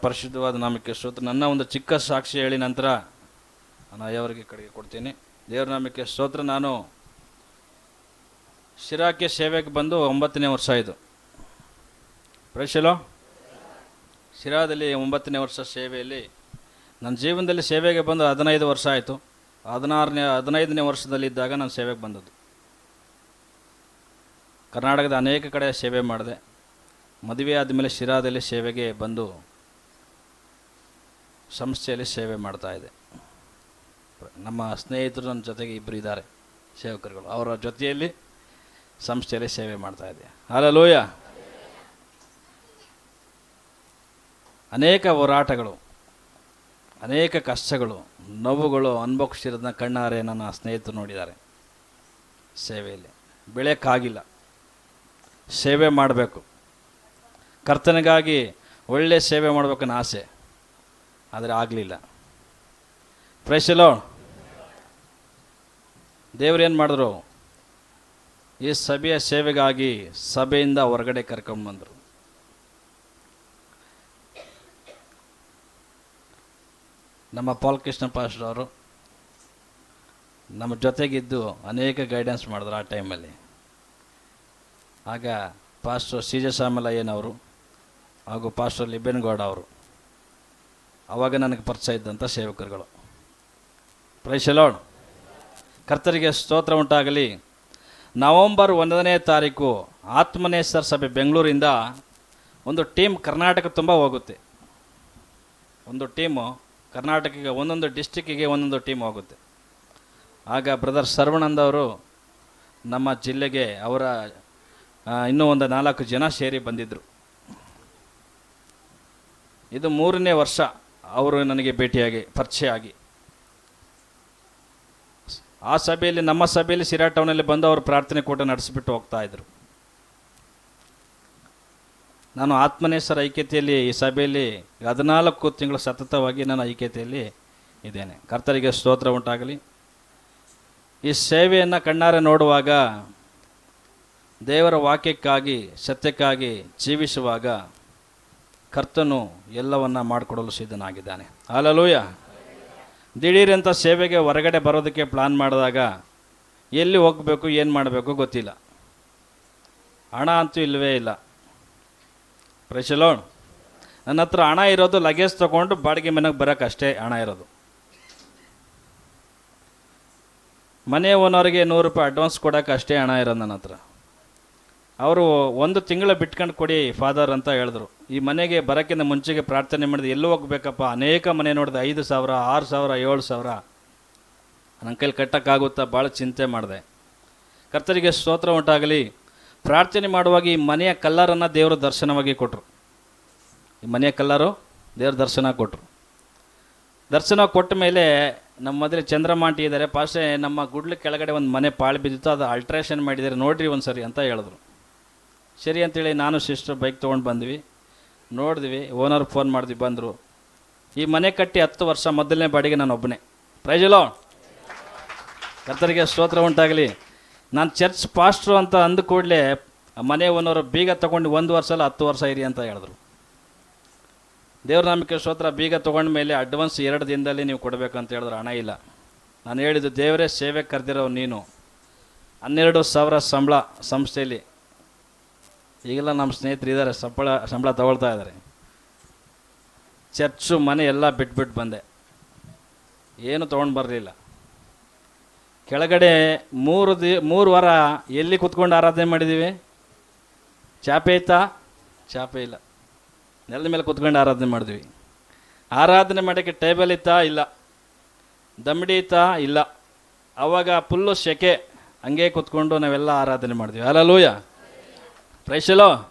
ಪರಿಶುದ್ಧವಾದ ನಾಮಕ್ಕೆ ಸ್ತೋತ್ರ. ನನ್ನ ಒಂದು ಚಿಕ್ಕ ಸಾಕ್ಷಿ ಹೇಳಿ ನಂತರ ನಾನು ಅಯ್ಯವರಿಗೆ ಕಡೆಗೆ ಕೊಡ್ತೀನಿ. ದೇವರ ನಾಮಕ್ಕೆ ಸ್ತೋತ್ರ. ನಾನು ಶಿರಾಕ್ಕೆ ಸೇವೆಗೆ ಬಂದು 9ನೇ ವರ್ಷ ಇದು. ಪ್ರೈಸಲೋ. ಶಿರಾದಲ್ಲಿ 9ನೇ ವರ್ಷ ಸೇವೆಯಲ್ಲಿ ನನ್ನ ಜೀವನದಲ್ಲಿ ಸೇವೆಗೆ ಬಂದು 15 ವರ್ಷ ಆಯಿತು. 15ನೇ ವರ್ಷದಲ್ಲಿದ್ದಾಗ ನಾನು ಸೇವೆಗೆ ಬಂದದ್ದು. ಕರ್ನಾಟಕದ ಅನೇಕ ಕಡೆ ಸೇವೆ ಮಾಡಿದೆ. ಮದುವೆ ಆದಮೇಲೆ ಶಿರಾದಲ್ಲಿ ಸೇವೆಗೆ ಬಂದು ಸಂಸ್ಥೆಯಲ್ಲಿ ಸೇವೆ ಮಾಡ್ತಾಯಿದ್ದೆ. ನಮ್ಮ ಸ್ನೇಹಿತರು ನನ್ನ ಜೊತೆಗೆ ಇಬ್ಬರು ಇದ್ದಾರೆ ಸೇವಕರುಗಳು. ಅವರ ಜೊತೆಯಲ್ಲಿ ಸಂಸ್ಥೆಯಲ್ಲಿ ಸೇವೆ ಮಾಡ್ತಾಯಿದ್ದೆ. ಹಲ್ಲೆಲೂಯಾ. ಅನೇಕ ಹೋರಾಟಗಳು, ಅನೇಕ ಕಷ್ಟಗಳು, ನೋವುಗಳು ಅನುಭವಿಸಿರೋದನ್ನ ಕಣ್ಣಾರೆ ನನ್ನ ಸ್ನೇಹಿತರು ನೋಡಿದ್ದಾರೆ. ಸೇವೆಯಲ್ಲಿ ಬೆಳೆಯೋಕ್ಕಾಗಿಲ್ಲ. ಸೇವೆ ಮಾಡಬೇಕು, ಕರ್ತನಿಗಾಗಿ ಒಳ್ಳೆಯ ಸೇವೆ ಮಾಡಬೇಕನ್ನೋ ಆಸೆ, ಆದರೆ ಆಗಲಿಲ್ಲ. Price the lord. ದೇವ್ರೇನು ಮಾಡಿದ್ರು, ಈ ಸಭೆಯ ಸೇವೆಗಾಗಿ ಸಭೆಯಿಂದ ಹೊರಗಡೆ ಕರ್ಕೊಂಡ್ಬಂದರು. ನಮ್ಮ ಪಾಲ್ ಕೃಷ್ಣ ಪಾಸ್ಟರ್ ಅವರು ನಮ್ಮ ಜೊತೆಗಿದ್ದು ಅನೇಕ ಗೈಡೆನ್ಸ್ ಮಾಡಿದ್ರು ಆ ಟೈಮಲ್ಲಿ. ಆಗ ಪಾಸ್ಟರ್ ಸಿ.ಜೆ. ಸಾಮಲಯ್ಯನವರು ಹಾಗೂ ಪಾಸ್ಟರ್ ಲಿಬೆನ್ಗೌಡ ಅವರು ಆವಾಗ ನನಗೆ ಪರಿಚಯ ಇದ್ದಂಥ ಸೇವಕರುಗಳು. Praise the lord. ಕರ್ತರಿಗೆ ಸ್ತೋತ್ರ ಉಂಟಾಗಲಿ. ನವೆಂಬರ್ 1ನೇ ತಾರೀಕು ಆತ್ಮನೇಶ್ವರ ಸಭೆ ಬೆಂಗಳೂರಿಂದ ಒಂದು ಟೀಮ್ ಕರ್ನಾಟಕ ತುಂಬ ಹೋಗುತ್ತೆ. ಒಂದು ಟೀಮು ಕರ್ನಾಟಕಕ್ಕೆ ಒಂದೊಂದು ಡಿಸ್ಟಿಕ್ಕಿಗೆ ಒಂದೊಂದು ಟೀಮ್ ಹೋಗುತ್ತೆ. ಆಗ ಬ್ರದರ್ ಸರ್ವಣಂದ್ ಅವರು ನಮ್ಮ ಜಿಲ್ಲೆಗೆ ಅವರ ಇನ್ನೂ ಒಂದು 4 ಜನ ಸೇರಿ ಬಂದಿದ್ದರು. ಇದು 3ನೇ ವರ್ಷ ಅವರು ನನಗೆ ಭೇಟಿಯಾಗಿ ಪರಿಚಯ ಆಗಿ ಆ ಸಭೆಯಲ್ಲಿ, ನಮ್ಮ ಸಭೆಯಲ್ಲಿ ಸಿರಾ ಟೌನಲ್ಲಿ ಬಂದು ಅವರು ಪ್ರಾರ್ಥನೆ ಕೂಟ ನಡೆಸಿಬಿಟ್ಟು ಹೋಗ್ತಾಯಿದ್ರು. ನಾನು ಆತ್ಮನೇಶ್ವರ ಐಕ್ಯತೆಯಲ್ಲಿ ಈ ಸಭೆಯಲ್ಲಿ 14 ತಿಂಗಳು ಸತತವಾಗಿ ನಾನು ಐಕ್ಯತೆಯಲ್ಲಿ ಇದ್ದೇನೆ. ಕರ್ತರಿಗೆ ಸ್ತೋತ್ರ ಉಂಟಾಗಲಿ. ಈ ಸೇವೆಯನ್ನು ಕಣ್ಣಾರೆ ನೋಡುವಾಗ, ದೇವರ ವಾಕ್ಯಕ್ಕಾಗಿ ಸತ್ಯಕ್ಕಾಗಿ ಜೀವಿಸುವಾಗ ಕರ್ತನು ಎಲ್ಲವನ್ನ ಮಾಡಿಕೊಡಲು ಸಿದ್ಧನಾಗಿದ್ದಾನೆ. ಹಲ್ಲೆಲೂಯಾ. ದಿಢೀರಂಥ ಸೇವೆಗೆ ಹೊರಗಡೆ ಬರೋದಕ್ಕೆ ಪ್ಲಾನ್ ಮಾಡಿದಾಗ ಎಲ್ಲಿ ಹೋಗಬೇಕು, ಏನು ಮಾಡಬೇಕು ಗೊತ್ತಿಲ್ಲ. ಹಣ ಅಂತೂ ಇಲ್ಲವೇ ಇಲ್ಲ. Praise the Lord. ನನ್ನ ಹತ್ರ ಹಣ ಇರೋದು ಲಗೇಜ್ ತೊಗೊಂಡು ಬಾಡಿಗೆ ಮನೆಗೆ ಬರೋಕ್ಕೆ ಅಷ್ಟೇ ಹಣ ಇರೋದು. ಮನೆ ಓನರ್ಗೆ 100 ರೂಪಾಯಿ ಅಡ್ವಾನ್ಸ್ ಕೊಡೋಕೆ ಅಷ್ಟೇ ಹಣ ಇರೋದು ನನ್ನ ಹತ್ರ. ಅವರು 1 ತಿಂಗಳು ಬಿಟ್ಕೊಂಡು ಕೊಡಿ ಫಾದರ್ ಅಂತ ಹೇಳಿದ್ರು. ಈ ಮನೆಗೆ ಬರೋಕ್ಕಿಂತ ಮುಂಚೆಗೆ ಪ್ರಾರ್ಥನೆ ಮಾಡಿದೆ, ಎಲ್ಲೂ ಹೋಗ್ಬೇಕಪ್ಪ, ಅನೇಕ ಮನೆ ನೋಡಿದೆ, 5,000, 6,000, 7,000 ನನ್ನ ಕೈಲಿ ಕಟ್ಟೋಕ್ಕಾಗುತ್ತಾ, ಭಾಳ ಚಿಂತೆ ಮಾಡಿದೆ. ಕರ್ತರಿಗೆ ಸ್ತೋತ್ರ ಉಂಟಾಗಲಿ. ಪ್ರಾರ್ಥನೆ ಮಾಡುವಾಗ ಈ ಮನೆಯ ಕಲ್ಲರನ್ನು ದೇವರು ದರ್ಶನವಾಗಿ ಕೊಟ್ಟರು. ಈ ಮನೆಯ ಕಲ್ಲರು ದೇವ್ರ ದರ್ಶನ ಕೊಟ್ಟರು. ದರ್ಶನ ಕೊಟ್ಟ ಮೇಲೆ ನಮ್ಮ ಮೊದಲೇ ಚಂದ್ರಮಾಂಟಿ ಇದ್ದಾರೆ, ಪಾಸೆ ನಮ್ಮ ಗುಡ್ಲ ಕೆಳಗಡೆ ಒಂದು ಮನೆ ಪಾಳು ಬಿದ್ದಿತ್ತು, ಅದು ಅಲ್ಟ್ರೇಷನ್ ಮಾಡಿದ್ದಾರೆ, ನೋಡ್ರಿ ಒಂದು ಸರಿ ಅಂತ ಹೇಳಿದ್ರು. ಸರಿ ಅಂತೇಳಿ ನಾನು ಸಿಸ್ಟರ್ ಬೈಕ್ ತೊಗೊಂಡು ಬಂದ್ವಿ, ನೋಡಿದ್ವಿ. ಓನರ್ ಫೋನ್ ಮಾಡಿದ್ವಿ, ಬಂದರು. ಈ ಮನೆ ಕಟ್ಟಿ 10 ವರ್ಷ, ಮೊದಲನೇ ಬಾಡಿಗೆ ನಾನು ಒಬ್ಬನೇ. Price the lord. ಕರ್ತರಿಗೆ ಸ್ತೋತ್ರ ಉಂಟಾಗಲಿ. ನಾನು ಚರ್ಚ್ ಪಾಸ್ಟ್ರು ಅಂತ ಅಂದ ಕೂಡಲೇ ಮನೆ ಓನರು ಬೀಗ ತೊಗೊಂಡು 1 ವರ್ಷ ಅಲ್ಲ 10 ವರ್ಷ ಇರಿ ಅಂತ ಹೇಳಿದ್ರು. ದೇವ್ರ ನಾಮಕ್ಕೆ ಸ್ತೋತ್ರ. ಬೀಗ ತೊಗೊಂಡ ಮೇಲೆ ಅಡ್ವಾನ್ಸ್ 2 ದಿನದಲ್ಲಿ ನೀವು ಕೊಡಬೇಕಂತ ಹೇಳಿದ್ರು. ಹಣ ಇಲ್ಲ. ನಾನು ಹೇಳಿದ್ದು, ದೇವರೇ ಸೇವೆ ಕರೆದಿರೋ ನೀನು, 12,000 ಸಂಬಳ ಸಂಸ್ಥೆಯಲ್ಲಿ. ಈಗೆಲ್ಲ ನಮ್ಮ ಸ್ನೇಹಿತರು ಇದ್ದಾರೆ, ಸಂಬಳ ತಗೊಳ್ತಾ ಇದ್ದಾರೆ. ಚರ್ಚು ಮನೆ ಎಲ್ಲ ಬಿಟ್ಬಿಟ್ಟು ಬಂದೆ, ಏನು ತೊಗೊಂಡು ಬರಲಿಲ್ಲ. ಕೆಳಗಡೆ 3 ವಾರ ಎಲ್ಲಿ ಕೂತ್ಕೊಂಡು ಆರಾಧನೆ ಮಾಡಿದ್ದೀವಿ? ಚಾಪೆ ಇತ್ತಾ? ಚಾಪೆ ಇಲ್ಲ. ನೆಲದ ಮೇಲೆ ಕೂತ್ಕೊಂಡು ಆರಾಧನೆ ಮಾಡಿದ್ವಿ. ಆರಾಧನೆ ಮಾಡೋಕ್ಕೆ ಟೇಬಲ್ ಇತ್ತಾ? ಇಲ್ಲ. ದಮ್ಮಡಿ ಇತ್ತಾ? ಇಲ್ಲ. ಆವಾಗ ಫುಲ್ಲು ಸೆಕೆ, ಹಂಗೆ ಕೂತ್ಕೊಂಡು ನಾವೆಲ್ಲ ಆರಾಧನೆ ಮಾಡಿದ್ವಿ. ಹಲ್ಲೆಲೂಯಾ. Praise the Lord.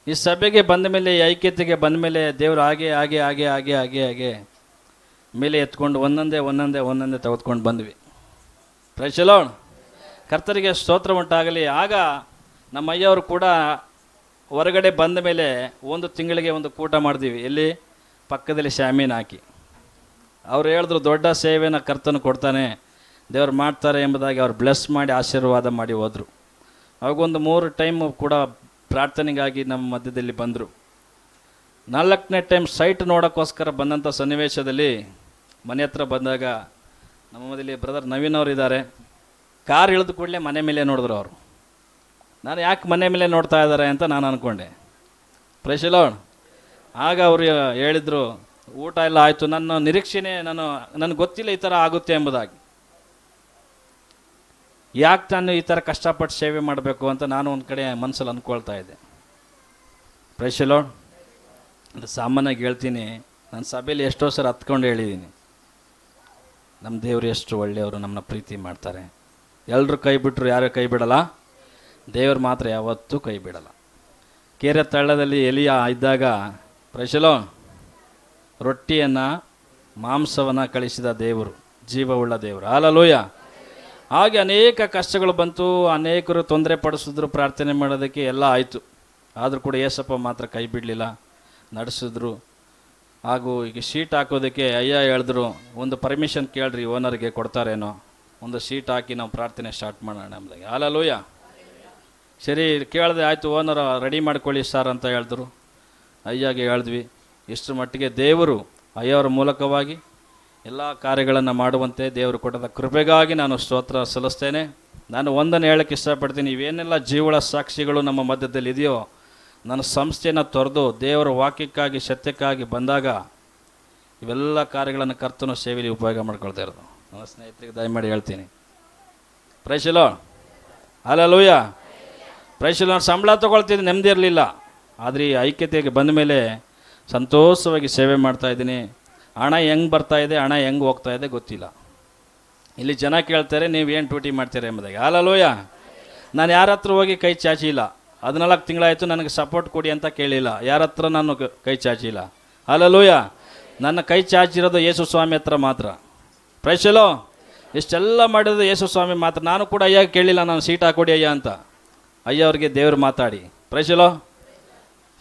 ಈ ಸಭೆಗೆ ಬಂದ ಮೇಲೆ, ಈ ಐಕ್ಯತೆಗೆ ಬಂದ ಮೇಲೆ ದೇವರು ಹಾಗೆ ಮೇಲೆ ಎತ್ಕೊಂಡು ಒಂದೊಂದೇ ತೆಗೆದುಕೊಂಡು ಬಂದ್ವಿ. Price the lord. ಕರ್ತರಿಗೆ ಸ್ತೋತ್ರ ಉಂಟಾಗಲಿ. ಆಗ ನಮ್ಮ ಅಯ್ಯವರು ಕೂಡ ಹೊರಗಡೆ ಬಂದ ಮೇಲೆ 1 ತಿಂಗಳಿಗೆ ಒಂದು ಕೂಟ ಮಾಡಿದ್ವಿ. ಎಲ್ಲಿ? ಪಕ್ಕದಲ್ಲಿ ಶಾಮೀನ್ ಹಾಕಿ. ಅವ್ರು ಹೇಳಿದ್ರು, ದೊಡ್ಡ ಸೇವೆನ ಕರ್ತನು ಕೊಡ್ತಾನೆ, ದೇವ್ರು ಮಾಡ್ತಾರೆ ಎಂಬುದಾಗಿ ಅವ್ರು ಬ್ಲೆಸ್ ಮಾಡಿ ಆಶೀರ್ವಾದ ಮಾಡಿ ಹೋದರು. ಅವಾಗೊಂದು 3 ಟೈಮು ಕೂಡ ಪ್ರಾರ್ಥನೆಗಾಗಿ ನಮ್ಮ ಮಧ್ಯದಲ್ಲಿ ಬಂದರು. 4ನೇ ಟೈಮ್ ಸೈಟ್ ನೋಡೋಕ್ಕೋಸ್ಕರ ಬಂದಂಥ ಸನ್ನಿವೇಶದಲ್ಲಿ ಮನೆ ಹತ್ರ ಬಂದಾಗ ನಮ್ಮ ಮೊದಲೇ ಬ್ರದರ್ ನವೀನ್ ಅವರು ಇದ್ದಾರೆ. ಕಾರ್ ಇಳಿದ ಕೂಡಲೇ ಮನೆ ಮೇಲೆ ನೋಡಿದ್ರು ಅವರು. ನಾನು ಯಾಕೆ ಮನೆ ಮೇಲೆ ನೋಡ್ತಾ ಇದ್ದಾರೆ ಅಂತ ನಾನು ಅಂದ್ಕೊಂಡೆ. Praise the Lord. ಆಗ ಅವರು ಹೇಳಿದರು, ಊಟ ಎಲ್ಲ ಆಯಿತು, ನನ್ನ ನಿರೀಕ್ಷೆನೇ ನನಗೆ ಗೊತ್ತಿಲ್ಲ ಈ ಥರ ಆಗುತ್ತೆ ಎಂಬುದಾಗಿ. ಯಾಕೆ ನಾನು ಈ ಥರ ಕಷ್ಟಪಟ್ಟು ಸೇವೆ ಮಾಡಬೇಕು ಅಂತ ನಾನು ಒಂದು ಕಡೆ ಮನಸ್ಸಲ್ಲಿ ಅಂದ್ಕೊಳ್ತಾ ಇದ್ದೆ. Praise the Lord. ಅದು ಸಾಮಾನ್ಯವಾಗಿ ಹೇಳ್ತೀನಿ, ನಾನು ಸಭೆಯಲ್ಲಿ ಎಷ್ಟೋ ಸರಿ ಹತ್ಕೊಂಡು ಹೇಳಿದ್ದೀನಿ, ನಮ್ಮ ದೇವರು ಎಷ್ಟು ಒಳ್ಳೆಯವರು, ನಮ್ಮನ್ನ ಪ್ರೀತಿ ಮಾಡ್ತಾರೆ. ಎಲ್ಲರೂ ಕೈ ಬಿಟ್ಟರು ಯಾರೂ ಕೈ ಬಿಡಲ್ಲ, ದೇವರು ಮಾತ್ರ ಯಾವತ್ತೂ ಕೈ ಬಿಡಲ್ಲ. ಕೆರೆ ತಳ್ಳದಲ್ಲಿ ಎಲಿಯ ಇದ್ದಾಗ ಪ್ರೈಸ್ ದಿ ಲಾರ್ಡ್ ರೊಟ್ಟಿಯನ್ನು ಮಾಂಸವನ್ನು ಕಳಿಸಿದ ದೇವರು, ಜೀವವುಳ್ಳ ದೇವರು. ಹಲ್ಲೆಲೂಯಾ. ಹಾಗೆ ಅನೇಕ ಕಷ್ಟಗಳು ಬಂತು, ಅನೇಕರು ತೊಂದರೆ ಪಡಿಸಿದ್ರು, ಪ್ರಾರ್ಥನೆ ಮಾಡೋದಕ್ಕೆ ಎಲ್ಲ ಆಯಿತು. ಆದರೂ ಕೂಡ ಏಸಪ್ಪ ಮಾತ್ರ ಕೈ ಬಿಡಲಿಲ್ಲ, ನಡೆಸಿದ್ರು. ಹಾಗೂ ಈಗ ಶೀಟ್ ಹಾಕೋದಕ್ಕೆ ಅಯ್ಯ ಹೇಳಿದ್ರು, ಒಂದು ಪರ್ಮಿಷನ್ ಕೇಳ್ರಿ, ಓನರ್ಗೆ ಕೊಡ್ತಾರೇನೋ, ಒಂದು ಶೀಟ್ ಹಾಕಿ ನಾವು ಪ್ರಾರ್ಥನೆ ಸ್ಟಾರ್ಟ್ ಮಾಡೋಣ ನಮ್ಮದಾಗಿ. ಹಲ್ಲೆಲೂಯಾ. ಸರಿ ಕೇಳಿದೆ, ಆಯಿತು ಓನರ್ ರೆಡಿ ಮಾಡ್ಕೊಳ್ಳಿ ಸರ್ ಅಂತ ಹೇಳಿದ್ರು. ಅಯ್ಯಾಗೆ ಹೇಳಿದ್ವಿ. ಇಷ್ಟು ಮಟ್ಟಿಗೆ ದೇವರು ಅಯ್ಯವ್ರ ಮೂಲಕವಾಗಿ ಎಲ್ಲ ಕಾರ್ಯಗಳನ್ನು ಮಾಡುವಂತೆ ದೇವರು ಕೊಟ್ಟದ ಕೃಪೆಗಾಗಿ ನಾನು ಸ್ತೋತ್ರ ಸಲ್ಲಿಸ್ತೇನೆ. ನಾನು ಒಂದನ್ನು ಹೇಳಕ್ಕೆ ಇಷ್ಟಪಡ್ತೀನಿ, ಇವೇನೆಲ್ಲ ಜೀವಳ ಸಾಕ್ಷಿಗಳು ನಮ್ಮ ಮಧ್ಯದಲ್ಲಿ ಇದೆಯೋ, ನನ್ನ ಸಂಸ್ಥೆಯನ್ನು ತೊರೆದು ದೇವರ ವಾಕ್ಯಕ್ಕಾಗಿ ಸತ್ಯಕ್ಕಾಗಿ ಬಂದಾಗ ಇವೆಲ್ಲ ಕಾರ್ಯಗಳನ್ನು ಕರ್ತನು ಸೇವೆಯಲ್ಲಿ ಉಪಯೋಗ ಮಾಡ್ಕೊಳ್ತಾ ಇರೋದು. ನನ್ನ ಸ್ನೇಹಿತರಿಗೆ ದಯಮಾಡಿ ಹೇಳ್ತೀನಿ. Praise the Lord. Hallelujah. Praise the Lord. ಸಂಬಳ ತೊಗೊಳ್ತಿದ್ದು ನೆಮ್ಮದಿ ಇರಲಿಲ್ಲ, ಆದರೆ ಈ ಐಕ್ಯತೆಗೆ ಬಂದ ಮೇಲೆ ಸಂತೋಷವಾಗಿ ಸೇವೆ ಮಾಡ್ತಾಯಿದ್ದೀನಿ. ಹಣ ಹೆಂಗೆ ಬರ್ತಾಯಿದೆ, ಹಣ ಹೆಂಗೆ ಹೋಗ್ತಾ ಇದೆ ಗೊತ್ತಿಲ್ಲ. ಇಲ್ಲಿ ಜನ ಕೇಳ್ತಾರೆ, ನೀವು ಏನು ಡ್ಯೂಟಿ ಮಾಡ್ತೀರಾ ಎಂಬುದಾಗಿ. ಹಲ್ಲೆಲೂಯಾ. ನಾನು ಯಾರ ಹತ್ರ ಹೋಗಿ ಕೈ ಚಾಚಿಲ್ಲ. 14 ತಿಂಗಳಾಯಿತು, ನನಗೆ ಸಪೋರ್ಟ್ ಕೊಡಿ ಅಂತ ಕೇಳಿಲ್ಲ, ಯಾರ ಹತ್ರ ನಾನು ಕೈ ಚಾಚಿಲ್ಲ. ಹಲ್ಲೆಲೂಯಾ. ನನ್ನ ಕೈ ಚಾಚಿರೋದು ಯೇಸು ಸ್ವಾಮಿ ಹತ್ರ ಮಾತ್ರ. Praise the Lord. ಇಷ್ಟೆಲ್ಲ ಮಾಡಿರೋದು ಯೇಸು ಸ್ವಾಮಿ ಮಾತ್ರ. ನಾನು ಕೂಡ ಅಯ್ಯ ಕೇಳಿಲ್ಲ, ನಾನು ಸೀಟ್ ಹಾಕೊಡಿ ಅಯ್ಯ ಅಂತ. ಅಯ್ಯವ್ರಿಗೆ ದೇವ್ರು ಮಾತಾಡಿ. Praise the Lord.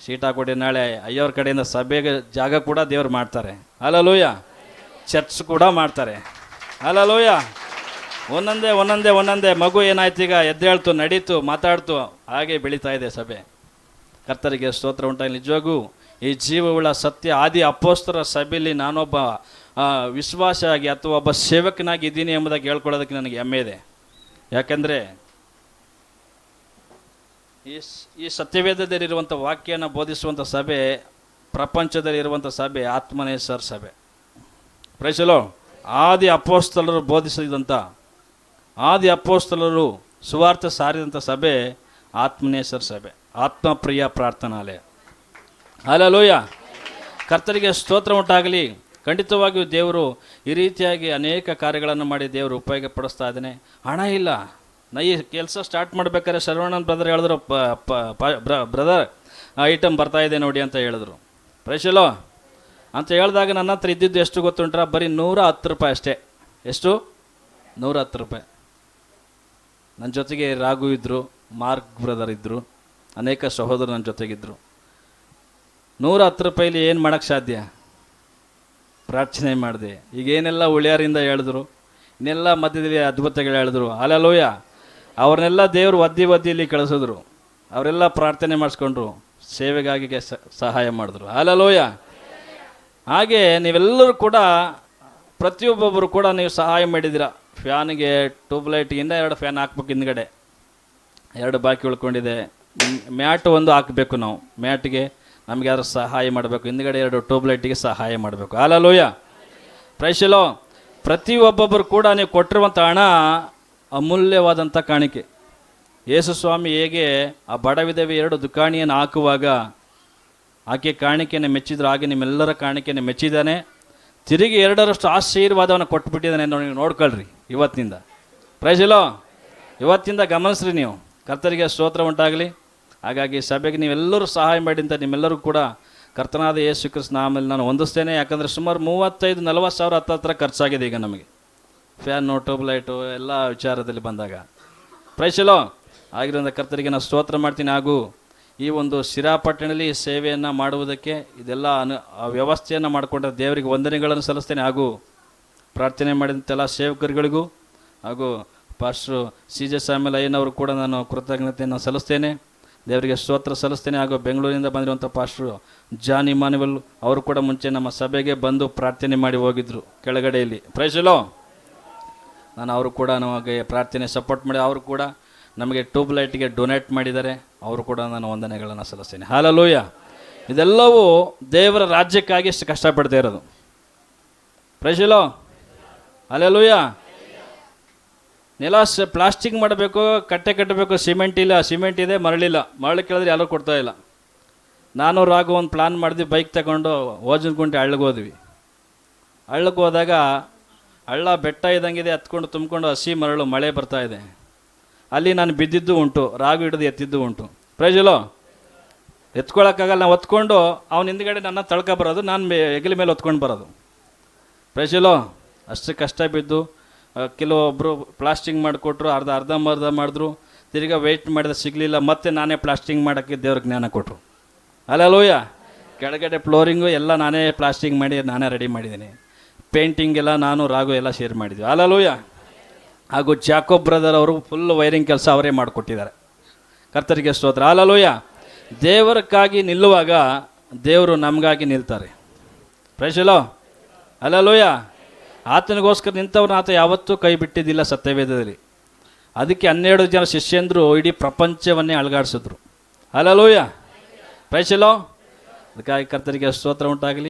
ಸೀಟ್ ಹಾಕೊಡಿ, ನಾಳೆ ಅಯ್ಯವ್ರ ಕಡೆಯಿಂದ ಸಭೆಗೆ ಜಾಗ ಕೂಡ ದೇವ್ರು ಮಾಡ್ತಾರೆ. ಹಲ್ಲೆಲೂಯಾ. ಚರ್ಚ್ ಕೂಡ ಮಾಡ್ತಾರೆ. ಹಲ್ಲೆಲೂಯಾ. ಒಂದೊಂದೇ ಮಗು ಏನಾಯ್ತು, ಈಗ ಎದ್ದೇಳ್ತು, ನಡೀತು, ಮಾತಾಡ್ತು, ಹಾಗೆ ಬೆಳೀತಾ ಇದೆ ಸಭೆ. ಕರ್ತರಿಗೆ ಸ್ತೋತ್ರ ಉಂಟಾಗಿ. ನಿಜವಾಗೂ ಈ ಜೀವವುಳ್ಳ ಸತ್ಯ ಆದಿ ಅಪೋಸ್ತಲರ ಸಭೆಯಲ್ಲಿ ನಾನೊಬ್ಬ ವಿಶ್ವಾಸಿಯಾಗಿ ಅಥವಾ ಒಬ್ಬ ಸೇವಕನಾಗಿ ಇದ್ದೀನಿ ಎಂಬುದಾಗಿ ಹೇಳ್ಕೊಳ್ಳೋದಕ್ಕೆ ನನಗೆ ಹೆಮ್ಮೆ ಇದೆ. ಯಾಕೆಂದರೆ ಈ ಸತ್ಯವೇದದಲ್ಲಿರುವಂಥ ವಾಕ್ಯನ ಬೋಧಿಸುವಂಥ ಸಭೆ, ಪ್ರಪಂಚದಲ್ಲಿರುವಂಥ ಸಭೆ ಆತ್ಮನೇಸರ್ ಸಭೆ. Praise the Lord. ಆದಿ ಅಪೋಸ್ತಲರು ಬೋಧಿಸಿದಂಥ, ಆದಿ ಅಪೋಸ್ತಲರು ಸುವಾರ್ತೆ ಸಾರಿದಂಥ ಸಭೆ ಆತ್ಮನೇಸರ್ ಸಭೆ, ಆತ್ಮಪ್ರಿಯ ಪ್ರಾರ್ಥನಾಲಯ. ಹಲ್ಲೆಲೂಯಾ. ಕರ್ತರಿಗೆ ಸ್ತೋತ್ರ ಉಂಟಾಗಲಿ. ಖಂಡಿತವಾಗಿಯೂ ದೇವರು ಈ ರೀತಿಯಾಗಿ ಅನೇಕ ಕಾರ್ಯಗಳನ್ನು ಮಾಡಿ ದೇವರು ಉಪಯೋಗ ಪಡಿಸ್ತಾ ಇದ್ದಾನೆ. ಹಣ ಇಲ್ಲ, ಈ ಕೆಲಸ ಸ್ಟಾರ್ಟ್ ಮಾಡ್ಬೇಕಾದ್ರೆ ಶರವಣನ್ ಬ್ರದರ್ ಹೇಳಿದ್ರು, ಬ್ರದರ್ ಐಟಮ್ ಬರ್ತಾಯಿದೆ ನೋಡಿ ಅಂತ ಹೇಳಿದ್ರು. Praise the Lord. ಅಂತ ಹೇಳಿದಾಗ ನನ್ನ ಹತ್ರ ಇದ್ದಿದ್ದು ಎಷ್ಟು ಗೊತ್ತುಂಟ್ರ, ಬರೀ 110 ರೂಪಾಯಿ ಅಷ್ಟೇ. ಎಷ್ಟು? 110 ರೂಪಾಯಿ. ನನ್ನ ಜೊತೆಗೆ ರಾಘು ಇದ್ದರು, ಮಾರ್ಕ್ ಬ್ರದರ್ ಇದ್ದರು, ಅನೇಕ ಸಹೋದರರು ನನ್ನ ಜೊತೆಗಿದ್ದರು. 110 ರೂಪಾಯಿಲಿ ಏನು ಮಾಡೋಕ್ಕೆ ಸಾಧ್ಯ? ಪ್ರಾರ್ಥನೆ ಮಾಡಿದೆ. ಈಗೇನೆಲ್ಲ ಉಳಿಯಾರಿಂದ ಹೇಳಿದ್ರು, ಇನ್ನೆಲ್ಲ ಮಧ್ಯದಲ್ಲಿ ಅದ್ಭುತಗಳು ಹೇಳಿದ್ರು. ಹಲ್ಲೆಲೂಯಾ. ಅವ್ರನ್ನೆಲ್ಲ ದೇವರು ಒದ್ದಿ ಕಳಿಸಿದ್ರು. ಅವರೆಲ್ಲ ಪ್ರಾರ್ಥನೆ ಮಾಡಿಸ್ಕೊಂಡ್ರು, ಸೇವೆಗಾಗಿ ಸಹಾಯ ಮಾಡಿದ್ರು. ಹಲ್ಲೆಲೂಯಾ. ಹಾಗೆ ನೀವೆಲ್ಲರೂ ಕೂಡ, ಪ್ರತಿಯೊಬ್ಬೊಬ್ಬರು ಕೂಡ ನೀವು ಸಹಾಯ ಮಾಡಿದ್ದೀರ. ಫ್ಯಾನಿಗೆ, ಟ್ಯೂಬ್ಲೈಟ್ಗಿಂತ 2 ಫ್ಯಾನ್ ಹಾಕ್ಬೇಕು, ಹಿಂದ್ಗಡೆ 2 ಬಾಕಿ ಉಳ್ಕೊಂಡಿದೆ. ಮ್ಯಾಟ್ ಒಂದು ಹಾಕಬೇಕು, ನಾವು ಮ್ಯಾಟ್ಗೆ ನಮಗೆ ಯಾರು ಸಹಾಯ ಮಾಡಬೇಕು, ಹಿಂದ್ಗಡೆ 2 ಟ್ಯೂಬ್ಲೈಟಿಗೆ ಸಹಾಯ ಮಾಡಬೇಕು. ಹಲ್ಲೆಲೂಯಾ. Praise the lord. ಪ್ರತಿಯೊಬ್ಬೊಬ್ಬರು ಕೂಡ ನೀವು ಕೊಟ್ಟಿರುವಂಥ ಹಣ ಅಮೂಲ್ಯವಾದಂಥ ಕಾಣಿಕೆ. ಯೇಸು ಸ್ವಾಮಿ ಹೇಗೆ ಆ ಬಡವಿಧವೆ 2 ದುಕಾಣಿಯನ್ನು ಹಾಕುವಾಗ ಆಕೆ ಕಾಣಿಕೆಯನ್ನು ಮೆಚ್ಚಿದ್ರು, ಹಾಗೆ ನಿಮ್ಮೆಲ್ಲರ ಕಾಣಿಕೆಯನ್ನು ಮೆಚ್ಚಿದ್ದಾನೆ. ತಿರುಗಿ 2ರಷ್ಟು ಆಶೀರ್ವಾದವನ್ನು ಕೊಟ್ಬಿಟ್ಟಿದ್ದಾನೆ. ನೋಡ್ಕೊಳ್ರಿ ಇವತ್ತಿನಿಂದ. Praise the Lord. ಇವತ್ತಿಂದ ಗಮನಿಸ್ರಿ ನೀವು. ಕರ್ತರಿಗೆ ಸ್ತೋತ್ರ ಉಂಟಾಗಲಿ. ಹಾಗಾಗಿ ಸಭೆಗೆ ನೀವೆಲ್ಲರೂ ಸಹಾಯ ಮಾಡಿ ಅಂತ ನಿಮ್ಮೆಲ್ಲರೂ ಕೂಡ ಕರ್ತನಾದ ಯೇಸು ಕ್ರಿಸ್ತನ ನಾಮದಲ್ಲಿ ನಾನು ಹೊಂದಿಸ್ತೇನೆ. ಯಾಕಂದರೆ ಸುಮಾರು 35-40 ಸಾವಿರ ಹತ್ರ ಖರ್ಚಾಗಿದೆ ಈಗ ನಮಗೆ, ಫ್ಯಾನು, ಟ್ಯೂಬ್ಲೈಟು ಎಲ್ಲ ವಿಚಾರದಲ್ಲಿ ಬಂದಾಗ. Praise the Lord. ಆಗಿರೋದ್ರಿಂದ ಕರ್ತರಿಗೆ ನಾನು ಸ್ತೋತ್ರ ಮಾಡ್ತೀನಿ. ಹಾಗೂ ಈ ಒಂದು ಶಿರಾಪಟ್ಟಣದಲ್ಲಿ ಸೇವೆಯನ್ನು ಮಾಡುವುದಕ್ಕೆ ಇದೆಲ್ಲ ವ್ಯವಸ್ಥೆಯನ್ನು ಮಾಡಿಕೊಂಡ ದೇವರಿಗೆ ವಂದನೆಗಳನ್ನು ಸಲ್ಲಿಸ್ತೇನೆ. ಹಾಗೂ ಪ್ರಾರ್ಥನೆ ಮಾಡಿದಂತೆಲ್ಲ ಸೇವಕರುಗಳಿಗೂ ಹಾಗೂ ಪಾಸ್ಟ್ರು CJ ಸಾಮ್ಯಲ್ ಅಯ್ಯನವರು ಕೂಡ ನಾನು ಕೃತಜ್ಞತೆಯನ್ನು ಸಲ್ಲಿಸ್ತೇನೆ. ದೇವರಿಗೆ ಸ್ತೋತ್ರ ಸಲ್ಲಿಸ್ತೇನೆ. ಹಾಗೂ ಬೆಂಗಳೂರಿನಿಂದ ಬಂದಿರುವಂಥ ಪಾಸ್ಟ್ರು ಜಾನ್ ಇಮಾನುವೆಲ್ ಅವರು ಕೂಡ ಮುಂಚೆ ನಮ್ಮ ಸಭೆಗೆ ಬಂದು ಪ್ರಾರ್ಥನೆ ಮಾಡಿ ಹೋಗಿದ್ದರು ಕೆಳಗಡೆಯಲ್ಲಿ. ಪ್ರೈಸಲೋ, ನಾನು ಅವರು ಕೂಡ ನಮಗೆ ಪ್ರಾರ್ಥನೆ ಸಪೋರ್ಟ್ ಮಾಡಿ ಅವರು ಕೂಡ ನಮಗೆ ಟ್ಯೂಬ್ ಲೈಟ್ಗೆ ಡೊನೇಟ್ ಮಾಡಿದ್ದಾರೆ. ಅವರು ಕೂಡ ನಾನು ವಂದನೆಗಳನ್ನು ಸಲ್ಲಿಸ್ತೇನೆ. ಹಲ್ಲೆಲೂಯ. ಇದೆಲ್ಲವೂ ದೇವರ ರಾಜ್ಯಕ್ಕಾಗಿ ಇಷ್ಟು ಕಷ್ಟಪಡ್ತಾ ಇರೋದು. ಪ್ರೈಸಲೋ, ಹಲ್ಲೆಲೂಯ. ನೆಲ ಪ್ಲಾಸ್ಟಿಕ್ ಮಾಡಬೇಕು, ಕಟ್ಟೆ ಕಟ್ಟಬೇಕು, ಸಿಮೆಂಟ್ ಇಲ್ಲ, ಸಿಮೆಂಟ್ ಇದೆ, ಮರಳಿಲ್ಲ. ಮರಳು ಕೇಳಿದ್ರೆ ಯಾರೂ ಕೊಡ್ತಾ ಇಲ್ಲ. ನಾನು ರಾಘು ಒಂದು ಪ್ಲಾನ್ ಮಾಡಿದ್ವಿ, ಬೈಕ್ ತಗೊಂಡು ಓಜನಗುಂಟೆ ಹಳ್ಳಕ್ಕೆ ಹೋದ್ವಿ. ಹಳ್ಳಕ್ಕೆ ಹೋದಾಗ ಹಳ್ಳ ಬೆಟ್ಟ ಇದ್ದಂಗಿದೆ, ಹತ್ಕೊಂಡು ತುಂಬಿಕೊಂಡು ಹಸಿ ಮರಳು, ಮಳೆ ಬರ್ತಾ ಇದೆ. ಅಲ್ಲಿ ನಾನು ಬಿದ್ದಿದ್ದು ಉಂಟು, ರಾಗು ಹಿಡಿದು ಎತ್ತಿದ್ದು ಉಂಟು. ಪ್ರೈಸಲೋ, ಎತ್ಕೊಳ್ಳೋಕ್ಕಾಗಲ್ಲ. ನಾವು ಹೊತ್ಕೊಂಡು ಅವ್ನ ಹಿಂದ್ಗಡೆ ನನ್ನ ತಳ್ಕ ಬರೋದು, ನಾನು ಹೆಗಲ ಮೇಲೆ ಹೊತ್ಕೊಂಡು ಬರೋದು. ಪ್ರೈಸಲೋ, ಅಷ್ಟು ಕಷ್ಟ ಬಿದ್ದು ಕೆಲವೊಬ್ಬರು ಪ್ಲಾಸ್ಟಿಂಗ್ ಮಾಡಿಕೊಟ್ರು, ಅರ್ಧಂಬರ್ಧ ಮಾಡಿದ್ರು. ತಿರ್ಗಾ ವೆಯ್ಟ್ ಮಾಡಿದ್ರೆ ಸಿಗಲಿಲ್ಲ, ಮತ್ತೆ ನಾನೇ ಪ್ಲಾಸ್ಟಿಂಗ್ ಮಾಡೋಕ್ಕೆ ದೇವ್ರ ಜ್ಞಾನ ಕೊಟ್ಟರು. ಹಲ್ಲೆಲೂಯ. ಕೆಳಗಡೆ ಫ್ಲೋರಿಂಗು ಎಲ್ಲ ನಾನೇ ಪ್ಲಾಸ್ಟಿಂಗ್ ಮಾಡಿ ನಾನೇ ರೆಡಿ ಮಾಡಿದ್ದೀನಿ. ಪೇಂಟಿಂಗ್ ಎಲ್ಲ ನಾನು ರಾಘು ಎಲ್ಲ ಶೇರ್ ಮಾಡಿದ್ವಿ. ಹಲ್ಲೆಲೂಯ. ಹಾಗೂ ಜಾಕೋಬ್ ಬ್ರದರ್ ಅವರು ಫುಲ್ ವೈರಿಂಗ್ ಕೆಲಸ ಅವರೇ ಮಾಡಿಕೊಟ್ಟಿದ್ದಾರೆ. ಕರ್ತರಿಗೆ ಸ್ತೋತ್ರ. ಹಲ್ಲೆಲೂಯ. ದೇವರಕ್ಕಾಗಿ ನಿಲ್ಲುವಾಗ ದೇವರು ನಮಗಾಗಿ ನಿಲ್ತಾರೆ. ಪ್ರೈಸಲೋ, ಹಲ್ಲೆಲೂಯ. ಆತನಿಗೋಸ್ಕರ ನಿಂತವ್ರನ್ನ ಆತ ಯಾವತ್ತೂ ಕೈ ಬಿಟ್ಟಿದ್ದಿಲ್ಲ ಸತ್ಯವೇದದಲ್ಲಿ. ಅದಕ್ಕೆ 12 ಜನ ಶಿಷ್ಯಂದರು ಇಡೀ ಪ್ರಪಂಚವನ್ನೇ ಅಲುಗಾಡಿಸಿದ್ರು. ಹಲ್ಲೆಲೂಯ. ಪ್ರೈಸಲೋ. ಅದಕ್ಕಾಗಿ ಕರ್ತರಿಗೆ ಸ್ತೋತ್ರ ಉಂಟಾಗಲಿ.